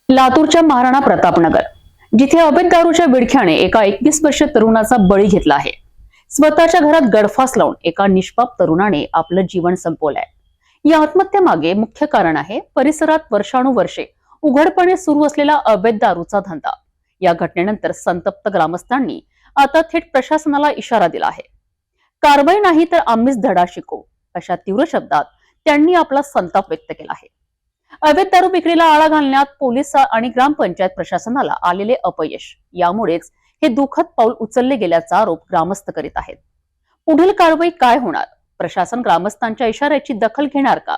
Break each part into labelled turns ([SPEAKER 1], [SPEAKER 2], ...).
[SPEAKER 1] लातूरच्या महाराणा प्रतापनगर जिथे अवैध दारूच्या विडख्याने एका 21 वर्षीय तरुणाचा बळी घेतला आहे। स्वतःच्या घरात गळफास लावून एका निष्पाप तरुणाने आपलं जीवन संपवलंय। या आत्महत्येमागे मुख्य कारण आहे परिसरात वर्षानुवर्षे उघडपणे सुरू असलेला अवैध दारूचा धंदा। या घटनेनंतर संतप्त ग्रामस्थांनी आता थेट प्रशासनाला इशारा दिला आहे। कारवाई नाही तर आम्हीच धडा शिकवू अशा तीव्र शब्दात त्यांनी आपला संताप व्यक्त केला आहे। अवैध दारू विक्रीला आळा घालण्यात पोलीस आणि ग्रामपंचायत प्रशासनाला आलेले अपयश यामुळेच हे दुःखद पाऊल उचलले गेल्याचा आरोप ग्रामस्थ करीत आहेत। पुढील कारवाई काय होणार, प्रशासन ग्रामस्थांच्या इशाऱ्याची दखल घेणार का,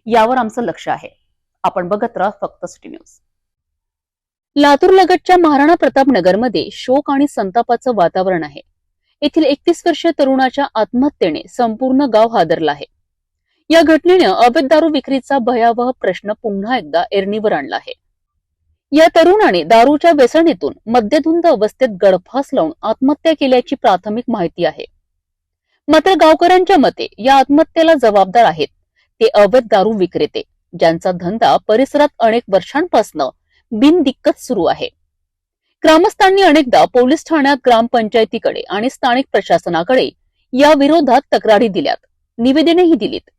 [SPEAKER 1] यावर आमचं लक्ष आहे। आपण बघत राहा फक्त सिटी न्यूज। लातूर लगतच्या महाराणा प्रतापनगर मध्ये शोक आणि संतापाचं वातावरण आहे। येथील 31 वर्षीय तरुणाच्या आत्महत्येने संपूर्ण गाव हादरला आहे। या घटनेनं अवैध दारू विक्रीचा भयावह प्रश्न पुन्हा एकदा ऐरणीवर आणला आहे। या तरुणाने दारूच्या व्यसनेतून मद्यधुंद अवस्थेत गळफास लावून आत्महत्या केल्याची प्राथमिक माहिती आहे। मात्र गावकऱ्यांच्या मते या आत्महत्येला जबाबदार आहेत ते अवैध दारू विक्रेते, ज्यांचा धंदा परिसरात अनेक वर्षांपासून बिनदिक्कत सुरू आहे। ग्रामस्थांनी अनेकदा पोलीस ठाण्यात, ग्रामपंचायतीकडे आणि स्थानिक प्रशासनाकडे या विरोधात तक्रारी दिल्यात, निवेदनेही दिलीत,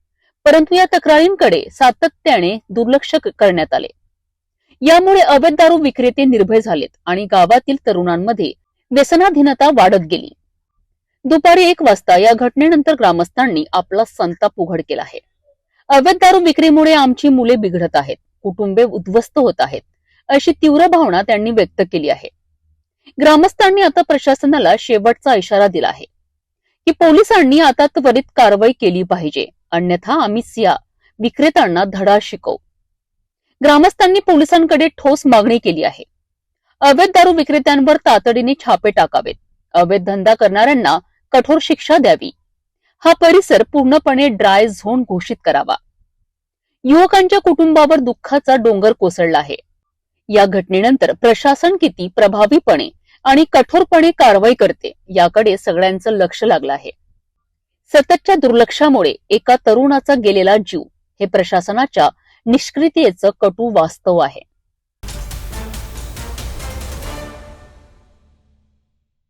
[SPEAKER 1] परंतु या तक्रारींकडे सातत्याने दुर्लक्ष करण्यात आले। यामुळे अवैध दारू विक्रेते निर्भय झालेत आणि गावातील तरुणांमध्ये व्यसनाधीनता वाढत गेली। दुपारी 1 वाजता या घटनेनंतर ग्रामस्थांनी आपला संताप उघड केला आहे। अवैध दारू विक्रीमुळे आमची मुले बिघडत आहेत, कुटुंबे उद्ध्वस्त होत आहेत, अशी तीव्र भावना त्यांनी व्यक्त केली आहे। ग्रामस्थांनी आता प्रशासनाला शेवटचा इशारा दिला आहे की पोलिसांनी आता त्वरित कारवाई केली पाहिजे, अन्यथा आम्हीच या विक्रेत्यांना धडा शिकवू। ग्रामस्थांनी पोलिसांकडे ठोस मागणी केली आहे। अवैध दारू विक्रेत्यांवर तातडीने छापे टाकावेत, अवैध धंदा करणाऱ्यांना कठोर शिक्षा द्यावी, हा परिसर पूर्णपणे ड्राय झोन घोषित करावा। युवकांच्या कुटुंबावर दुःखाचा डोंगर कोसळला आहे। या घटनेनंतर प्रशासन किती प्रभावीपणे आणि कठोरपणे कारवाई करते याकडे सगळ्यांचं लक्ष लागलं आहे। सततच्या दुर्लक्षामुळे एका तरुणाचा गेलेला जीव हे प्रशासनाच्या निष्क्रियतेचं कटू वास्तव आहे।